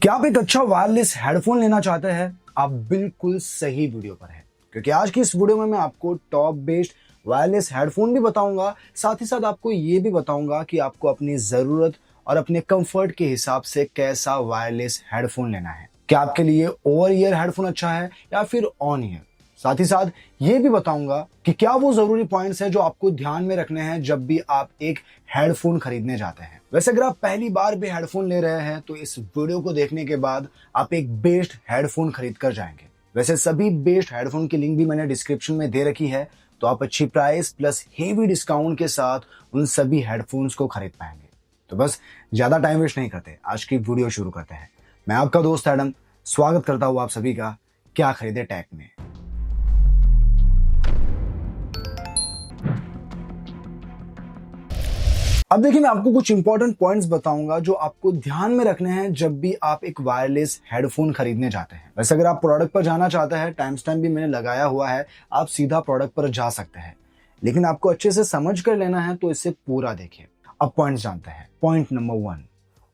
क्या आप एक अच्छा वायरलेस हेडफोन लेना चाहते हैं? आप बिल्कुल सही वीडियो पर हैं, क्योंकि आज की इस वीडियो में मैं आपको टॉप बेस्ड वायरलेस हेडफोन भी बताऊंगा। साथ ही साथ आपको ये भी बताऊंगा कि आपको अपनी जरूरत और अपने कंफर्ट के हिसाब से कैसा वायरलेस हेडफोन लेना है। क्या आपके लिए ओवर ईयर हेडफोन अच्छा है या फिर ऑन ईयर? साथ ही साथ ये भी बताऊंगा कि क्या वो जरूरी पॉइंट्स हैं जो आपको ध्यान में रखने हैं जब भी आप एक हेडफोन खरीदने जाते हैं। वैसे अगर आप पहली बार भी हेडफोन ले रहे हैं तो इस वीडियो को देखने के बाद आप एक बेस्ड हेडफोन खरीद कर जाएंगे। वैसे सभी बेस्ड हेडफोन की लिंक भी मैंने डिस्क्रिप्शन में दे रखी है, तो आप अच्छी प्राइस प्लस हेवी डिस्काउंट के साथ उन सभी हेडफोन्स को खरीद पाएंगे। तो बस ज्यादा टाइम वेस्ट नहीं करते, आज की वीडियो शुरू करते हैं। मैं आपका दोस्त एडम स्वागत करता हूं आप सभी का क्या खरीदे टैग में। अब देखिए, मैं आपको कुछ इंपॉर्टेंट पॉइंट्स बताऊंगा जो आपको ध्यान में रखने हैं जब भी आप एक वायरलेस हेडफोन खरीदने जाते हैं। वैसे अगर आप प्रोडक्ट पर जाना चाहते हैं, टाइम स्टैम्प भी मैंने लगाया हुआ है, आप सीधा प्रोडक्ट पर जा सकते हैं, लेकिन आपको अच्छे से समझ कर लेना है तो इसे पूरा देखिए। अब पॉइंट्स जानते हैं। Point number 1,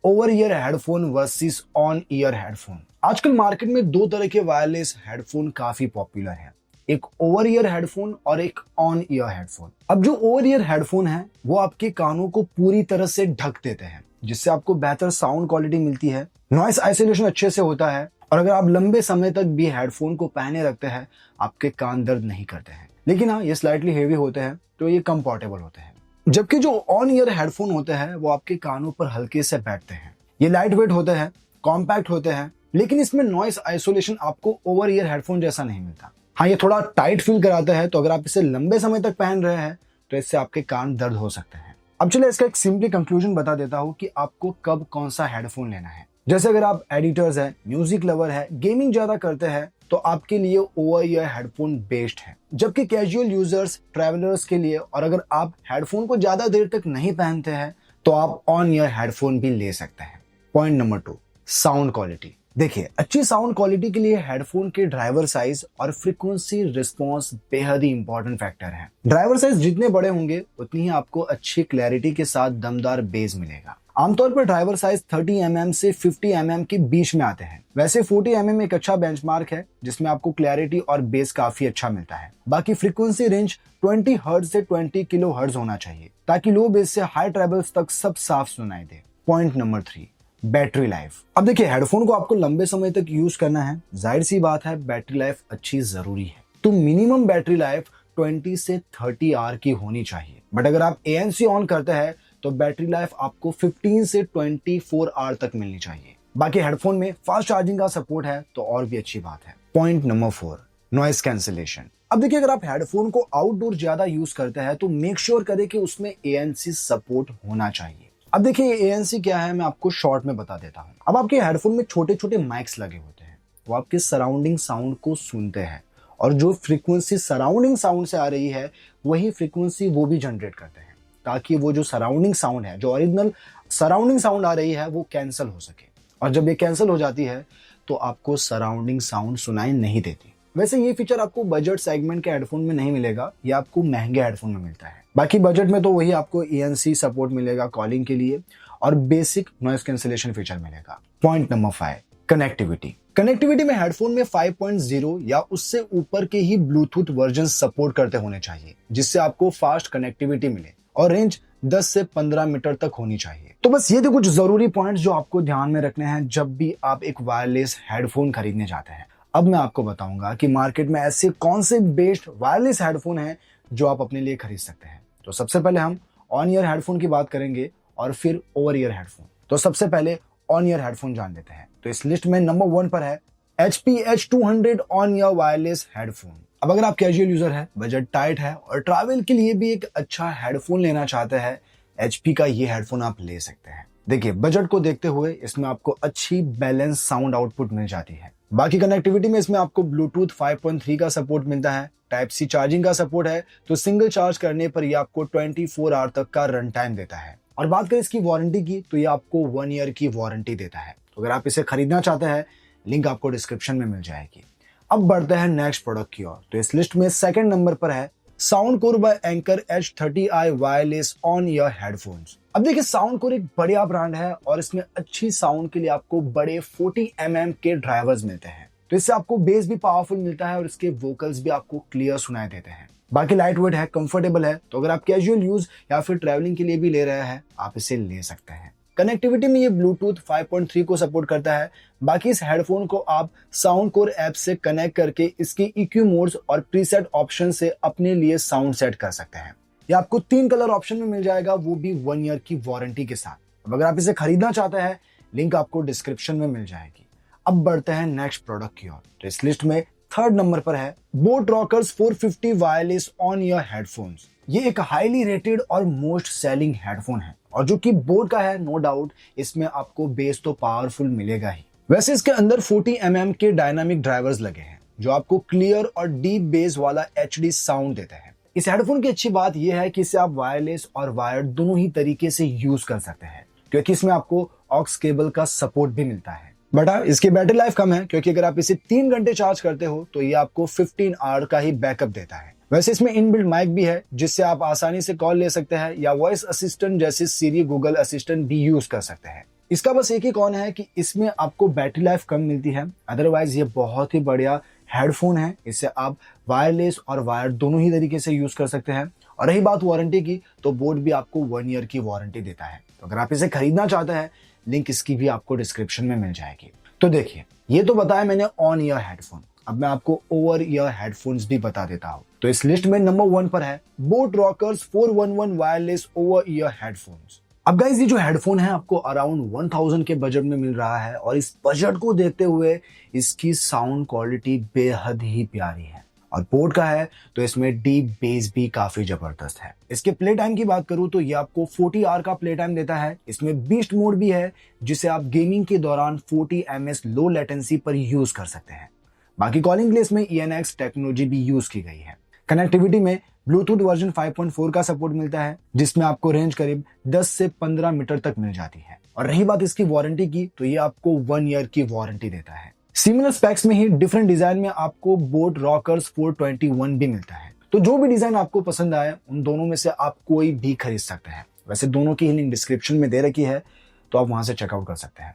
over ear headphone versus on ear headphone. आजकल मार्केट में दो तरह के वायरलेस हेडफोन काफी पॉपुलर है, एक ओवर ईयर हेडफोन और एक ऑन ईयर हेडफोन। अब जो ओवर ईयर हेडफोन है वो आपके कानों को पूरी तरह से ढक देते हैं, जिससे आपको बेहतर साउंड क्वालिटी मिलती है, नॉइस आइसोलेशन अच्छे से होता है, और अगर आप लंबे समय तक भी हेडफोन को पहने रखते हैं आपके कान दर्द नहीं करते हैं। लेकिन हाँ, ये स्लाइटली हेवी होते हैं तो ये कम पोर्टेबल होते हैं। जबकि जो ऑन ईयर हेडफोन होते हैं वो आपके कानों पर हल्के से बैठते हैं, ये लाइट वेट होते हैं, कॉम्पैक्ट होते हैं, लेकिन इसमें नॉइस आइसोलेशन आपको ओवर ईयर हेडफोन जैसा नहीं मिलता। हाँ, ये थोड़ा टाइट फील कराता है, तो अगर आप इसे लंबे समय तक पहन रहे हैं तो इससे आपके कान दर्द हो सकते हैं। अब चलिए इसका एक सिंपली कंक्लूजन बता देता हूँ कि आपको कब कौन सा हेडफोन लेना है। जैसे अगर आप एडिटर्स है, म्यूजिक लवर है, गेमिंग ज्यादा करते हैं तो आपके लिए ओवर ईयर हेडफोन बेस्ट है। जबकि कैजुअल यूजर्स, ट्रैवलर्स के लिए, और अगर आप हेडफोन को ज्यादा देर तक नहीं पहनते हैं तो आप ऑन ईयर हेडफोन भी ले सकते हैं। Point number 2, sound quality. देखिए, अच्छी साउंड क्वालिटी के लिए हेडफोन के ड्राइवर साइज और फ्रीक्वेंसी रिस्पॉन्स बेहद ही इंपॉर्टेंट फैक्टर है। ड्राइवर साइज जितने बड़े होंगे उतनी ही आपको अच्छी क्लैरिटी के साथ दमदार बेस मिलेगा। आमतौर पर ड्राइवर साइज 30 mm से 50 mm के बीच में आते हैं। वैसे 40 mm एक अच्छा बेंचमार्क है जिसमें आपको क्लैरिटी और बेस काफी अच्छा मिलता है। बाकी फ्रीक्वेंसी रेंज 20 हर्ट्ज से 20 किलो हर्ट्ज होना चाहिए, ताकि लो बेस से हाई ट्रेबल्स तक सब साफ सुनाई दे। Point number 3, battery life. अब देखिए, हेडफोन को आपको लंबे समय तक यूज करना है, जाहिर सी बात है बैटरी लाइफ अच्छी जरूरी है, तो मिनिमम बैटरी लाइफ 20 से 30 आवर की होनी चाहिए। बट अगर आप ANC ऑन करते हैं तो बैटरी लाइफ आपको 15 से 24 आवर तक मिलनी चाहिए। बाकी हेडफोन में फास्ट चार्जिंग का सपोर्ट है तो और भी अच्छी बात है। Point number 4, noise cancellation. अब देखिए, अगर आप हेडफोन को आउटडोर ज्यादा यूज करते हैं तो मेक श्योर करें कि उसमें ANC सपोर्ट होना चाहिए। अब देखिए, ये ANC क्या है मैं आपको शॉर्ट में बता देता हूँ। अब आपके हेडफोन में छोटे छोटे माइक्स लगे होते हैं, वो आपके सराउंडिंग साउंड को सुनते हैं, और जो फ्रीक्वेंसी सराउंडिंग साउंड से आ रही है वही फ्रीक्वेंसी वो भी जनरेट करते हैं, ताकि वो जो सराउंडिंग साउंड है, जो ओरिजिनल सराउंडिंग साउंड आ रही है, वो कैंसिल हो सके। और जब ये कैंसिल हो जाती है तो आपको सराउंडिंग साउंड सुनाई नहीं देती। वैसे ये फीचर आपको बजट सेगमेंट के हेडफोन में नहीं मिलेगा, ये आपको महंगे हेडफोन में मिलता है। बाकी बजट में तो वही आपको ANC सपोर्ट मिलेगा कॉलिंग के लिए, और बेसिक नॉइस कैंसिलेशन फीचर मिलेगा। Point number 5, connectivity. कनेक्टिविटी में हेडफोन में 5.0 या उससे ऊपर के ही ब्लूटूथ वर्जन सपोर्ट करते होने चाहिए, जिससे आपको फास्ट कनेक्टिविटी मिले, और रेंज 10 से 15 मीटर तक होनी चाहिए। तो बस ये थे कुछ जरूरी पॉइंट्स जो आपको ध्यान में रखने हैं जब भी आप एक वायरलेस हेडफोन खरीदने जाते हैं। अब मैं आपको बताऊंगा कि मार्केट में ऐसे कौन से बेस्ट वायरलेस हेडफोन हैं जो आप अपने लिए खरीद सकते हैं। तो सबसे पहले हम ऑन ईयर हेडफोन की बात करेंगे और फिर ओवर ईयर हेडफोन। तो सबसे पहले ऑन ईयर हेडफोन जान लेते हैं। तो इस लिस्ट में नंबर 1 पर है HP H200 on year wireless headphone. अब अगर आप कैजुअल यूजर है, बजट टाइट है और ट्रैवल के लिए भी एक अच्छा हेडफोन लेना चाहते हैं, HP का ये हेडफोन आप ले सकते हैं। देखिए, बजट को देखते हुए इसमें आपको अच्छी बैलेंस साउंड आउटपुट मिल जाती है। बाकी कनेक्टिविटी में इसमें आपको ब्लूटूथ 5.3 का सपोर्ट मिलता है, टाइप C चार्जिंग का सपोर्ट है, तो सिंगल चार्ज करने पर ये आपको 24 आवर तक का रन टाइम देता है। और बात करें इसकी वारंटी की, तो ये आपको 1 ईयर की वारंटी देता है। तो अगर आप इसे खरीदना चाहते हैं, लिंक आपको डिस्क्रिप्शन में मिल जाएगी। अब बढ़ते हैं नेक्स्ट प्रोडक्ट की ओर। तो इस लिस्ट में सेकंड नंबर पर है Soundcore by Anker H30i wireless on ear headphones. अब देखिए, साउंड कोर एक बढ़िया ब्रांड है और इसमें अच्छी साउंड के लिए आपको बड़े 40 mm के ड्राइवर्स मिलते हैं, तो इससे आपको बेस भी पावरफुल मिलता है और इसके वोकल्स भी आपको क्लियर सुनाई देते हैं। बाकी लाइट वेट है, कंफर्टेबल है, तो अगर आप कैजुअल यूज या फिर ट्रैवलिंग के लिए भी ले रहे हैं, आप इसे ले सकते हैं। कनेक्टिविटी में ये ब्लूटूथ 5.3 को सपोर्ट करता है। बाकी इस हेडफोन को आप साउंड कोर ऐप से कनेक्ट करके इसके EQ मोड्स और प्रीसेट ऑप्शन से अपने लिए साउंड सेट कर सकते हैं। ये आपको 3 कलर ऑप्शन में मिल जाएगा, वो भी 1 ईयर की वारंटी के साथ। अब अगर आप इसे खरीदना चाहते हैं, लिंक आपको डिस्क्रिप्शन में मिल जाएगी। अब बढ़ते हैं नेक्स्ट प्रोडक्ट की ओर। तो इस लिस्ट में 3rd नंबर पर है boAt Rockerz 450 wireless on ear headphones. ये एक हाईली रेटेड और मोस्ट सेलिंग हेडफोन है और जो कि बोट का है, नो डाउट इसमें आपको बेस तो पावरफुल मिलेगा ही। वैसे इसके अंदर 40 mm के डायनामिक ड्राइवर्स लगे हैं जो आपको क्लियर और डीप बेस वाला HD साउंड देते हैं। इस हेडफोन की अच्छी बात यह है कि इसे आप वायरलेस और वायर्ड दोनों ही तरीके से यूज कर सकते हैं, क्योंकि इसमें आपको ऑक्स केबल का सपोर्ट भी मिलता है। बट हाँ, इसकी बैटरी लाइफ कम है, क्योंकि अगर आप इसे 3 घंटे चार्ज करते हो तो ये आपको 15 आवर का ही बैकअप देता है। वैसे इसमें इनबिल्ट माइक भी है, जिससे आप आसानी से कॉल ले सकते हैं या वॉइस असिस्टेंट जैसे सीरी, गूगल असिस्टेंट भी यूज कर सकते हैं। इसका बस एक ही कॉन है कि इसमें आपको बैटरी लाइफ कम मिलती है, अदरवाइज ये बहुत ही बढ़िया हेडफोन है। इससे आप वायरलेस और वायर्ड दोनों ही तरीके से यूज कर सकते हैं। और रही बात वारंटी की, तो बोट भी आपको 1 ईयर की वारंटी देता है। तो अगर आप इसे खरीदना चाहते हैं, लिंक इसकी भी आपको डिस्क्रिप्शन में मिल जाएगी। तो देखिए, ये तो बताया मैंने ऑन ईयर हेडफोन, अब मैं आपको ओवर ईयर हेडफोन्स भी बता देता हूं। तो इस लिस्ट में नंबर 1 पर है boAt Rockerz 411 wireless over ear headphones. अब गाइस, ये जो हेडफोन है आपको अराउंड 1000 के बजट में मिल रहा है और इस बजट को देखते हुए इसकी साउंड क्वालिटी बेहद ही प्यारी है। और बोट का है तो इसमें डीप बेस भी काफी जबरदस्त है। इसके प्ले टाइम की बात करूं तो ये आपको 40 आवर का प्ले टाइम देता है। इसमें बीस्ट मोड भी है, जिसे आप गेमिंग के दौरान 40 ms लो लेटेंसी पर यूज कर सकते हैं। बाकी कॉलिंग के लिए इसमें ENX टेक्नोलॉजी भी यूज की गई है। कनेक्टिविटी में ब्लूटूथ वर्जन 5.4 का सपोर्ट मिलता है, जिसमें आपको रेंज करीब 10 से 15 मीटर तक मिल जाती है। और रही बात इसकी वारंटी की, तो ये आपको 1 ईयर की वारंटी देता है। सिमिलर स्पेक्स में ही डिफरेंट डिजाइन में आपको बोट रॉकर्स 421 भी मिलता है। तो जो भी डिजाइन आपको पसंद आए, उन दोनों में से आप कोई भी खरीद सकते हैं। वैसे दोनों की लिंक डिस्क्रिप्शन में दे रखी है, तो आप वहां से चेकआउट कर सकते हैं।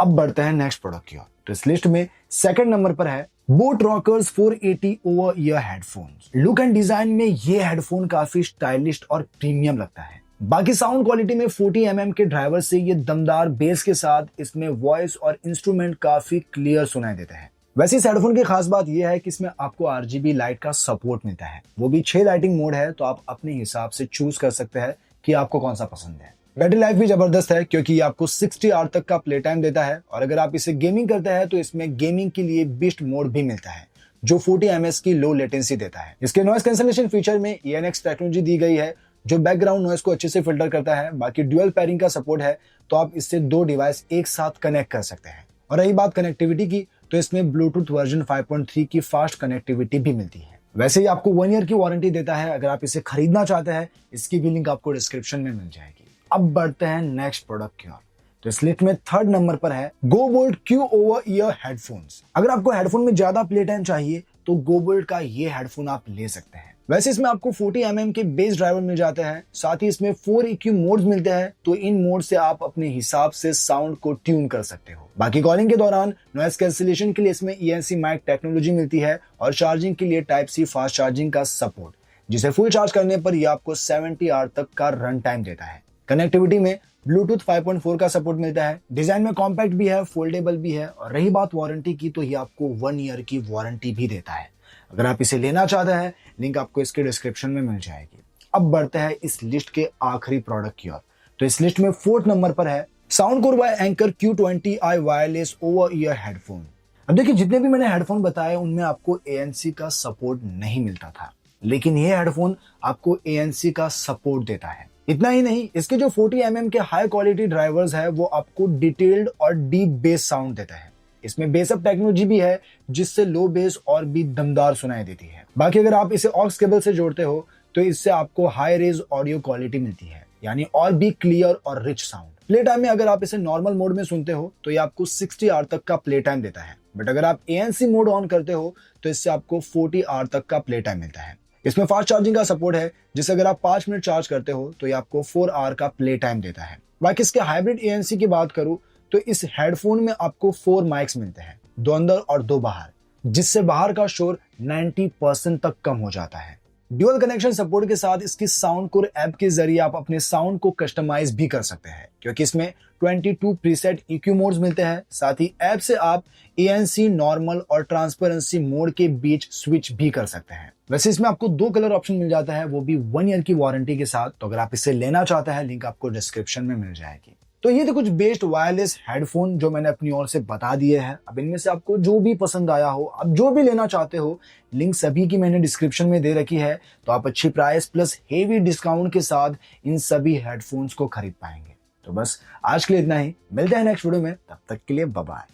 अब बढ़ते हैं नेक्स्ट प्रोडक्ट की ओर। तो इस लिस्ट में 2nd नंबर पर है boAt Rockerz 480 over ear headphones. Look and design में ये हेडफोन काफी स्टाइलिश और प्रीमियम लगता है। बाकी साउंड क्वालिटी में 40 mm के ड्राइवर से ये दमदार बेस के साथ इसमें वॉइस और इंस्ट्रूमेंट काफी क्लियर सुनाई देते हैं। वैसे इस हेडफोन की खास बात यह है कि इसमें आपको RGB लाइट का सपोर्ट मिलता है, वो भी 6 लाइटिंग मोड है, तो आप अपने हिसाब से चूज कर सकते हैं कि आपको कौन सा पसंद है। बैटरी लाइफ भी जबरदस्त है, क्योंकि ये आपको 60 आवर तक का प्ले टाइम देता है। और अगर आप इसे गेमिंग करते हैं तो इसमें गेमिंग के लिए बीस्ट मोड भी मिलता है, जो 40 ms की लो लेटेंसी देता है। इसके नॉइस कैंसलेशन फीचर में ENX टेक्नोलॉजी दी गई है, जो बैकग्राउंड नॉइस को अच्छे से फिल्टर करता है। बाकी ड्यूअल पेयरिंग का सपोर्ट है, तो आप इससे 2 डिवाइस एक साथ कनेक्ट कर सकते हैं। और रही बात कनेक्टिविटी की, तो इसमें ब्लूटूथ वर्जन 5.3 की फास्ट कनेक्टिविटी भी मिलती है। वैसे ही आपको 1 ईयर की वारंटी देता है। अगर आप इसे खरीदना चाहते हैं, इसकी भी लिंक आपको डिस्क्रिप्शन में मिल जाएगी। अब बढ़ते हैं नेक्स्ट प्रोडक्ट की ओर। तो इस लिस्ट में 3rd नंबर पर है गोबोल्ट Q ओवर ईयर हेडफोन्स। अगर आपको हेडफोन में ज्यादा प्ले टाइम चाहिए, तो गोबोल्ट का ये हेडफोन आप ले सकते हैं। वैसे इसमें आपको 40 mm के बेस ड्राइवर मिल जाते हैं, साथ ही इसमें 4 EQ मोड्स मिलते हैं, तो इन मोड से आप अपने हिसाब से साउंड को ट्यून कर सकते हो। बाकी कॉलिंग के दौरान नॉइस कैंसिलेशन के लिए इसमें ENC माइक टेक्नोलॉजी मिलती है और चार्जिंग के लिए Type-C फास्ट चार्जिंग का सपोर्ट, जिसे फुल चार्ज करने पर यह आपको 70 आवर तक का रन टाइम देता है। कनेक्टिविटी में ब्लूटूथ 5.4 का सपोर्ट मिलता है। डिजाइन में कॉम्पैक्ट भी है, फोल्डेबल भी है। और रही बात वारंटी की, तो ये आपको 1 ईयर की वारंटी भी देता है। अगर आप इसे लेना चाहते हैं, लिंक आपको इसके डिस्क्रिप्शन में मिल जाएगी। अब बढ़ते हैं इस लिस्ट के आखिरी प्रोडक्ट की ओर। तो इस लिस्ट में 4th नंबर पर है Soundcore by Anker Q20i wireless over ear headphone. अब देखिए, जितने भी मैंने हेडफोन बताए उनमें आपको ANC का सपोर्ट नहीं मिलता था, लेकिन ये हेडफोन आपको ANC का सपोर्ट देता है। इतना ही नहीं, इसके जो 40 mm के हाई क्वालिटी ड्राइवर्स है, वो आपको डिटेल्ड और डीप बेस साउंड देता है। इसमें बेसअप टेक्नोलॉजी भी है, जिससे लो बेस और भी दमदार सुनाई देती है। बाकी अगर आप इसे ऑक्स केबल से जोड़ते हो, तो इससे आपको हाई रेज ऑडियो क्वालिटी मिलती है, यानी और भी क्लियर और रिच साउंड। प्ले टाइम में अगर आप इसे नॉर्मल मोड में सुनते हो, तो ये आपको 60 आवर तक का प्ले टाइम देता है। बट अगर आप ANC मोड ऑन करते हो, तो इससे आपको 40 आवर तक का प्ले टाइम मिलता है। इसमें फास्ट चार्जिंग का सपोर्ट है, जिससे अगर आप 5 मिनट चार्ज करते हो तो ये आपको 4 आवर का प्ले टाइम देता है। बाकी इसके हाइब्रिड ANC की बात करूं तो इस हेडफोन में आपको 4 माइक्स मिलते हैं, 2 अंदर और 2 बाहर, जिससे बाहर का शोर 90% तक कम हो जाता है। ड्यूअल कनेक्शन सपोर्ट के साथ इसकी साउंडकोर ऐप के जरिए आप अपने साउंड को कस्टमाइज भी कर सकते हैं, क्योंकि इसमें 22 प्रीसेट EQ मोड्स मिलते हैं। साथ ही ऐप से आप ANC, नॉर्मल और ट्रांसपेरेंसी मोड के बीच स्विच भी कर सकते हैं। वैसे इसमें आपको 2 कलर ऑप्शन मिल जाता है, वो भी 1 ईयर की वारंटी के साथ। तो अगर आप इसे लेना चाहते हैं, लिंक आपको डिस्क्रिप्शन में मिल जाएगी। तो ये थे कुछ बेस्ट वायरलेस हेडफोन जो मैंने अपनी ओर से बता दिए हैं। अब इनमें से आपको जो भी पसंद आया हो, आप जो भी लेना चाहते हो, लिंक सभी की मैंने डिस्क्रिप्शन में दे रखी है। तो आप अच्छी प्राइस प्लस हेवी डिस्काउंट के साथ इन सभी हेडफोन्स को खरीद पाएंगे। तो बस आज के लिए इतना ही, मिलते हैं नेक्स्ट वीडियो में, तब तक के लिए बाय बाय।